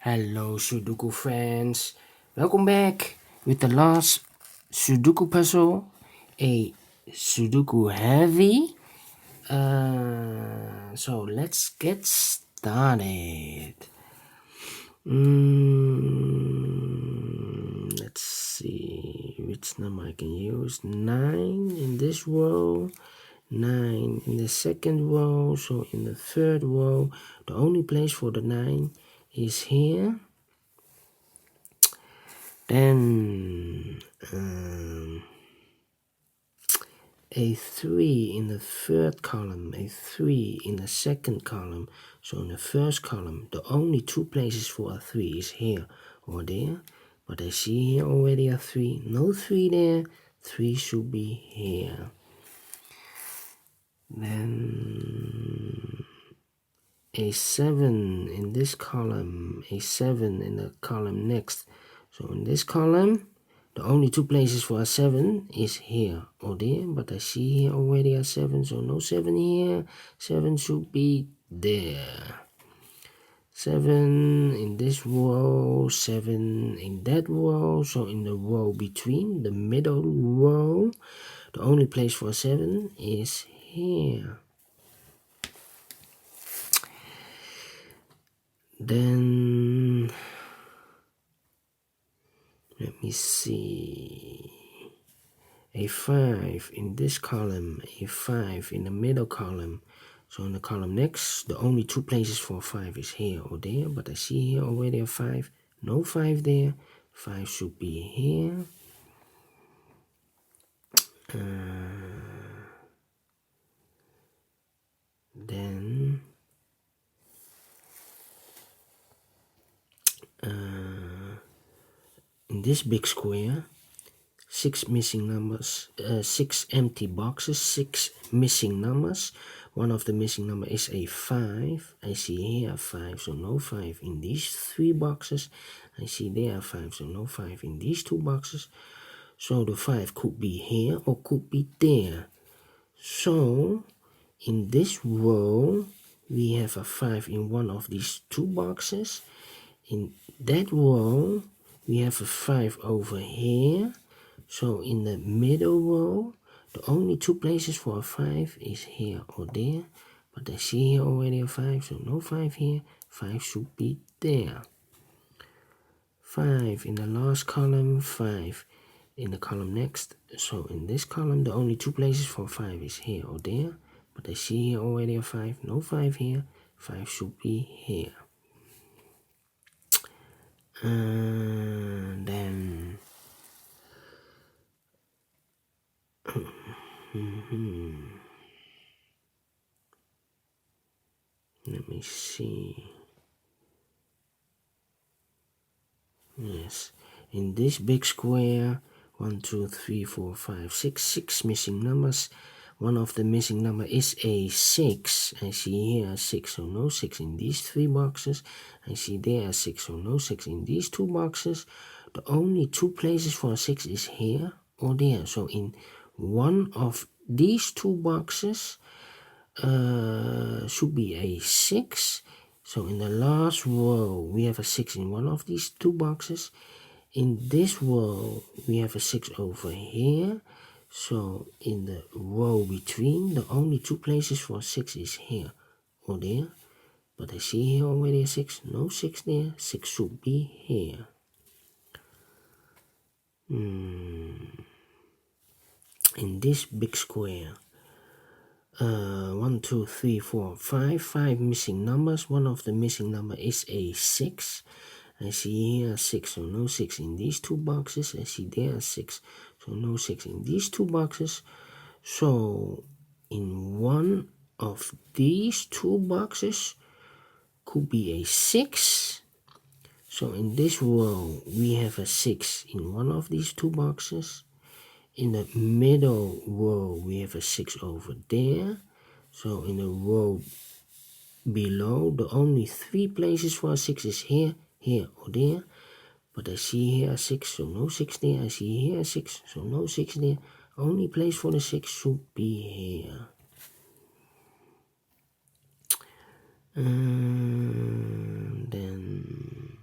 Hello Sudoku friends, welcome back with the last Sudoku puzzle, a Sudoku Heavy. So let's get started. Let's see which number I can use. 9 in this row, 9 in the second row. So in the third row, the only place for the 9 is here. Then a 3 in the third column, a 3 in the second column. So in the first column, the only two places for a 3 is here or there. But I see here already a 3. No 3 there. 3 should be here. Then a 7 in this column, a 7 in the column next. So in this column, the only two places for a 7 is here or there, but I see here already a 7, so no 7 here. 7 should be there. 7 in this row, 7 in that row, so in the row between, the middle row, the only place for a 7 is here. Then let me see, a 5 in this column, a 5 in the middle column. So in the column next, the only two places for 5 is here or there, but I see here already a 5. No 5 there. 5 should be here. Then in this big square, 6 missing numbers, 6 empty boxes, 6 missing numbers. One of the missing number is a 5. I see here a 5, so no 5 in these 3 boxes. I see there a 5, so no 5 in these 2 boxes. So the 5 could be here or could be there. So in this row, we have a 5 in one of these 2 boxes. In that row, we have a 5 over here. So in the middle row, the only two places for a 5 is here or there. But I see here already a 5, so no 5 here. 5 should be there. 5 in the last column, 5 in the column next. So in this column, the only two places for 5 is here or there. But I see here already a 5, no 5 here. 5 should be here. Then let me see. Yes, in this big square, 1, 2, 3, 4, 5, 6, 6 missing numbers. One of the missing number is a 6. I see here a 6, so no 6 in these 3 boxes. I see there a 6, so no 6 in these 2 boxes. The only 2 places for a 6 is here or there. So in one of these 2 boxes should be a 6. So in the last row, we have a 6 in one of these 2 boxes. In this row, we have a 6 over here. So in the row between, the only 2 places for 6 is here or there. But I see here already a 6. No 6 there. 6 should be here. In this big square, 1, 2, 3, 4, 5. 5 missing numbers. One of the missing number is a 6. I see here a 6, so no 6 in these 2 boxes. I see there a 6, so no 6 in these 2 boxes. So in one of these 2 boxes could be a 6. So in this row, we have a 6 in one of these 2 boxes. In the middle row, we have a 6 over there. So in the row below, the only 3 places for a 6 is here, here or there. But I see here a 6, so no 6 there. I see here a 6, so no 6 there. Only place for the 6 should be here. Then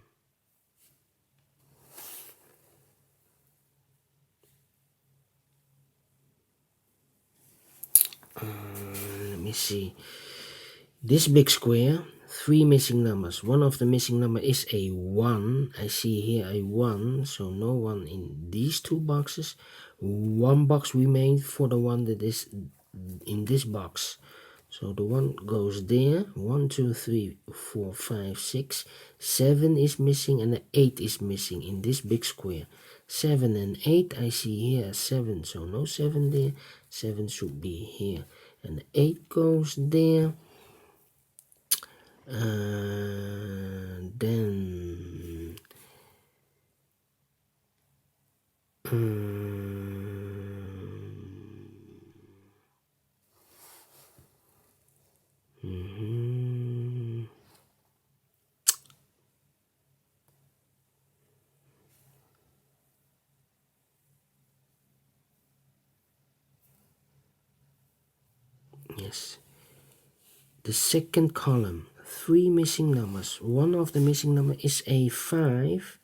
me see. This big square, 3 missing numbers. One of the missing number is a 1. I see here a 1, so no 1 in these 2 boxes. 1 box remains for the one that is in this box. So the 1 goes there. 1, 2, 3, 4, 5, 6. 7 is missing and the 8 is missing in this big square. 7 and 8, I see here 7, so no 7 there. 7 should be here. And the 8 goes there. Then yes, the second column, 3 missing numbers. One of the missing number is a 5.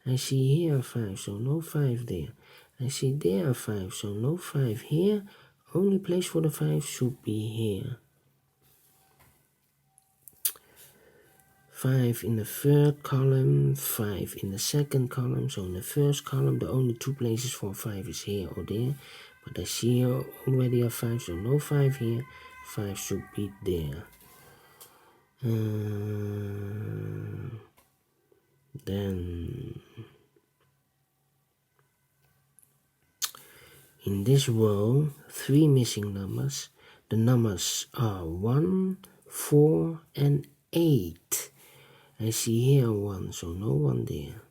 I see here a 5, so no 5 there. I see there a 5, so no 5 here. Only place for the 5 should be here. 5 in the third column, 5 in the second column. So in the first column, the only 2 places for 5 is here or there. But I see here already a 5, so no 5 here. 5 should be there. Then in this row, 3 missing numbers. The numbers are 1, 4, and 8. I see here 1, so no 1 there.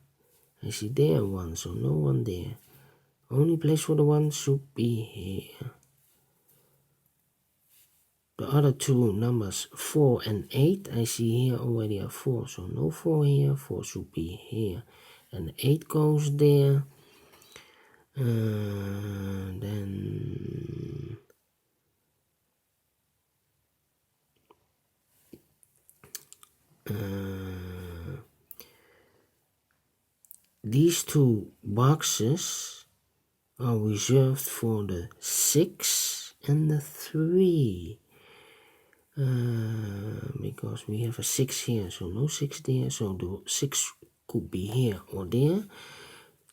I see there 1, so no 1 there. Only place for the 1 should be here. The other 2 numbers, 4 and 8, I see here already a 4, so no 4 here. 4 should be here. And 8 goes there. Then these 2 boxes are reserved for the 6 and the 3. Because we have a 6 here, so no 6 there, so the 6 could be here or there.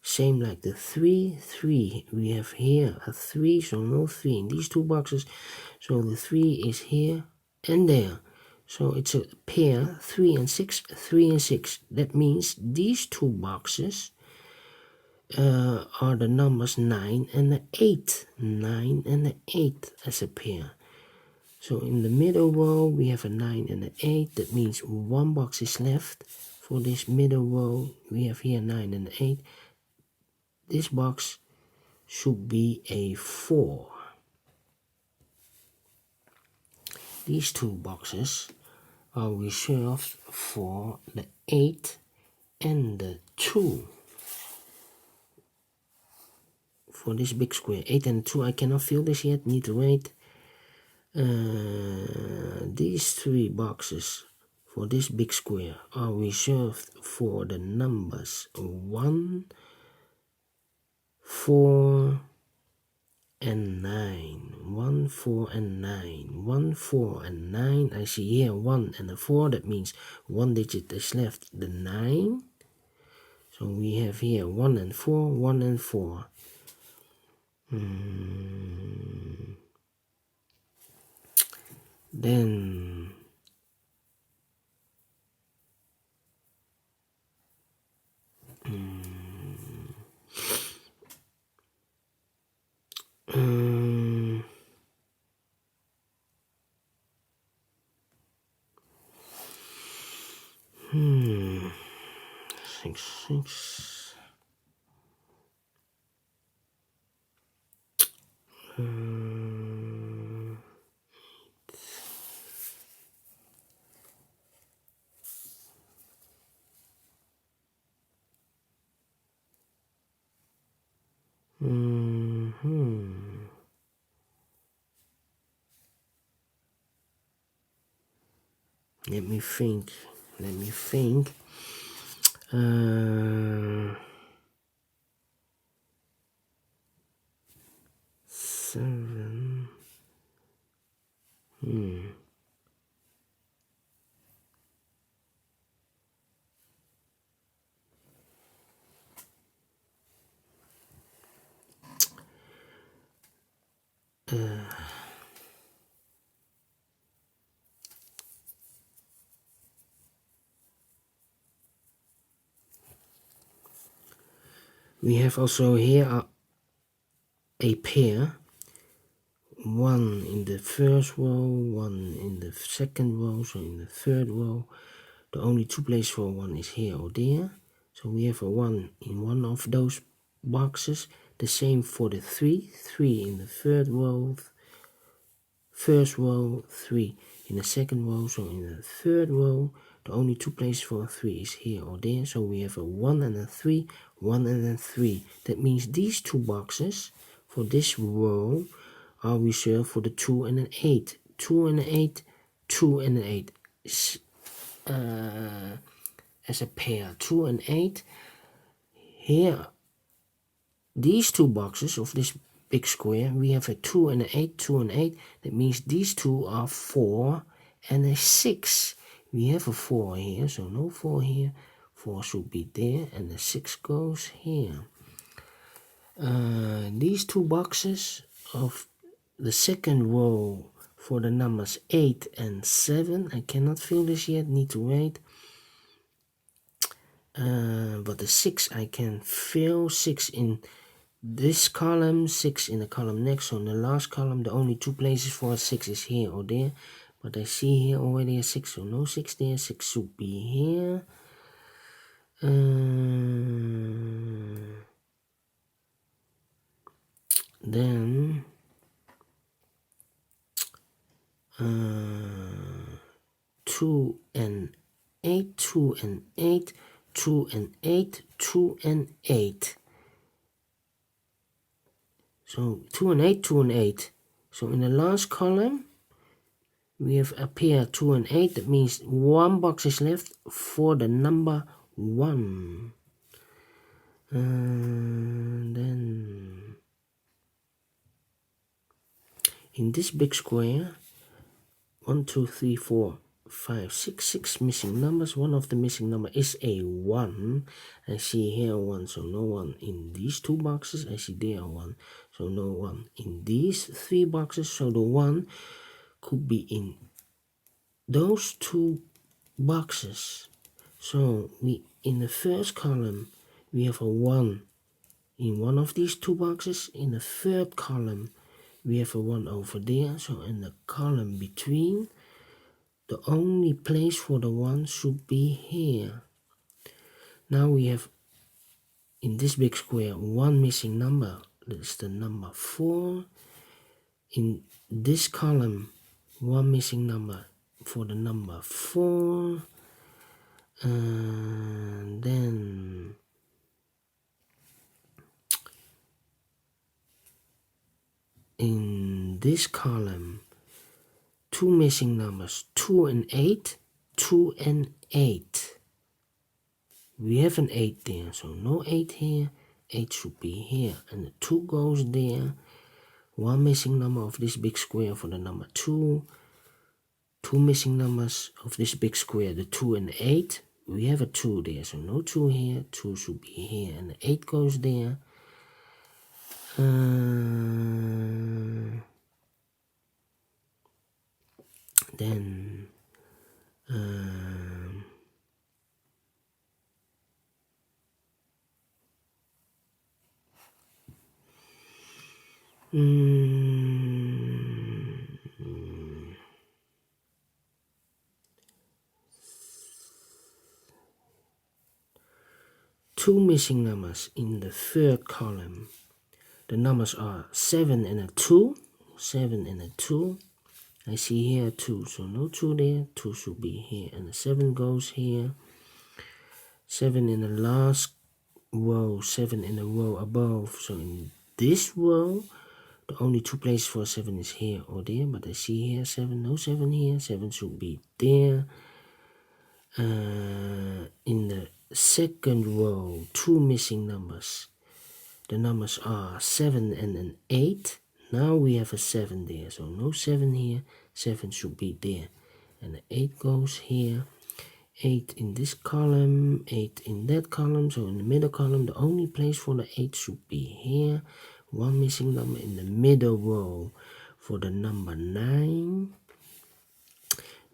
Same like the 3, 3. We have here a 3, so no 3 in these 2 boxes. So the 3 is here and there. So it's a pair, 3 and 6, 3 and 6. That means these 2 boxes are the numbers 9 and the 8. 9 and the 8 as a pair. So in the middle row, we have a 9 and an 8. That means 1 box is left. For this middle row, we have here 9 and 8. This box should be a 4. These 2 boxes are reserved for the 8 and the 2. For this big square, 8 and 2, I cannot fill this yet, need to wait. These 3 boxes for this big square are reserved for the numbers 1, 4, and 9. 1, 4, and 9. 1, 4, and 9. I see here 1 and a 4. That means 1 digit is left, the 9. So we have here 1 and 4, 1 and 4. Then six, six. Let me think. Let me think. 7. We have also here a pair, one in the first row, one in the second row, so in the third row. The only two places for one is here or there. So we have a 1 in one of those boxes. The same for the 3. 3 in the third row, first row, 3 in the second row. So in the third row, the only two places for a 3 is here or there. So we have a 1 and a 3, 1 and a 3. That means these two boxes for this row are reserved for the 2 and an 8. 2 and an 8, 2 and an 8. As a pair, 2 and 8. Here, these two boxes of this big square, we have a 2 and an 8, 2 and 8. That means these two are 4 and a 6. We have a 4 here, so no 4 here. 4 should be there, and the 6 goes here. These two boxes of the second row for the numbers 8 and 7, I cannot fill this yet, need to wait. But the 6 I can fill, 6 in this column, 6 in the column next. So in the last column, the only two places for a 6 is here or there. But I see here already a 6, so no 6 there. 6 should be here. Then 2 and 8, 2 and 8, 2 and 8, 2 and 8. So 2 and 8, 2 and 8. So in the last column, we have a pair 2 and 8. That means one box is left for the number 1. Then in this big square, 1, 2, 3, 4, 5, 6, 6 missing numbers. One of the missing number is a 1. I see here 1, so no 1 in these two boxes. I see there 1, so no 1 in these 3 boxes. So the 1 could be in those 2 boxes. So we in the first column we have a 1 in one of these 2 boxes. In the third column we have a 1 over there. So in the column between, the only place for the 1 should be here. Now we have in this big square 1 missing number. That's the number 4. In this column 1 missing number for the number 4. And then in this column 2 missing numbers, 2 and 8, 2 and 8. We have an 8 there, so no 8 here. 8 should be here, and the 2 goes there. 1 missing number of this big square for the number 2. 2 missing numbers of this big square, the 2 and 8. We have a 2 there, so no 2 here. 2 should be here, and the 8 goes there. Then two missing numbers in the third column. The numbers are 7 and a 2. 7 and a 2. I see here 2, so no 2 there. 2 should be here, and the 7 goes here. 7 in the last row, 7 in the row above. So in this row, the only 2 places for 7 is here or there, but I see here 7, no 7 here. 7 should be there. In the second row, 2 missing numbers. The numbers are 7 and an 8. Now we have a 7 there, so no 7 here. 7 should be there, and the 8 goes here. 8 in this column, 8 in that column, so in the middle column the only place for the 8 should be here. One missing number in the middle row for the number 9.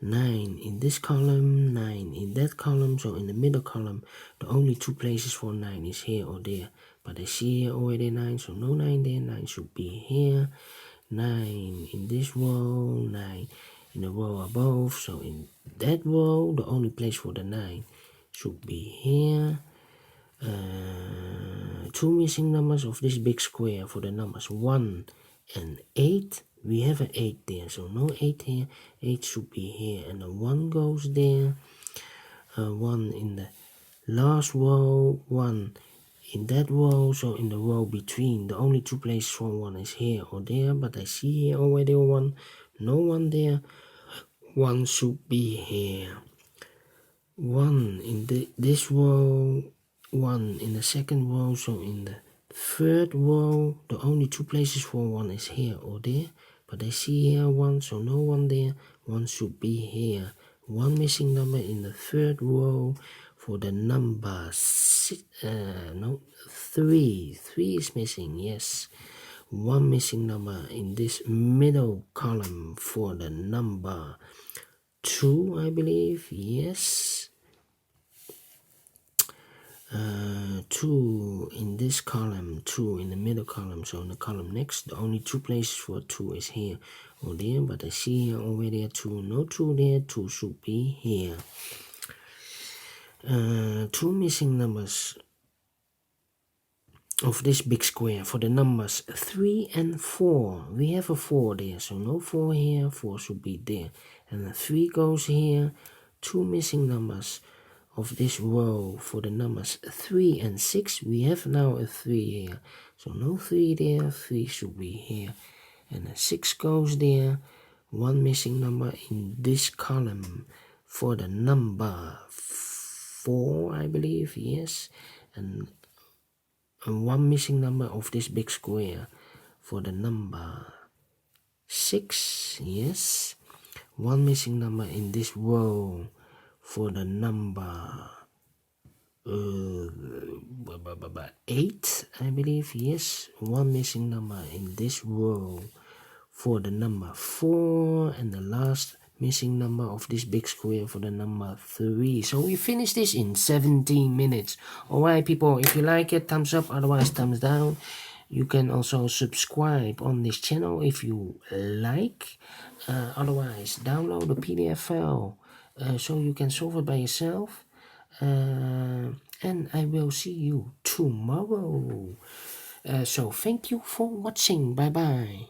9 in this column, 9 in that column, so in the middle column the only two places for 9 is here or there, but I see here already 9, so no 9 there. 9 should be here. 9 in this row, 9 in the row above, so in that row the only place for the 9 should be here. Two missing numbers of this big square for the numbers 1 and 8. We have an 8 there, so no 8 here. 8 should be here, and the 1 goes there. 1 in the last row, 1 in that row, so in the row between the only two places for 1 is here or there, but I see here already 1, no 1 there. 1 should be here. 1 in this row, 1 in the second row, so in the third row the only two places for 1 is here or there, but I see here 1, so no 1 there. 1 should be here. 1 missing number in the third row for the number 3. 3 is missing, yes. 1 missing number in this middle column for the number 2, I believe, yes. 2 in this column, 2 in the middle column, so in the column next the only two places for 2 is here or there, but I see here already a 2, no 2 there. 2 should be here. 2 missing numbers of this big square for the numbers 3 and 4. We have a 4 there, so no 4 here. 4 should be there, and the 3 goes here. 2 missing numbers of this row for the numbers 3 and 6. We have now a 3 here, so no 3 there. 3 should be here, and a 6 goes there. 1 missing number in this column for the number 4, I believe, yes, and 1 missing number of this big square for the number 6, yes. 1 missing number in this row for the number 8, I believe, yes. 1 missing number in this row for the number 4, and the last missing number of this big square for the number 3. So we finished this in 17 minutes. Alright people, if you like it, thumbs up, otherwise thumbs down. You can also subscribe on this channel if you like. Otherwise, download the PDF file so you can solve it by yourself. And I will see you tomorrow. So thank you for watching. Bye bye.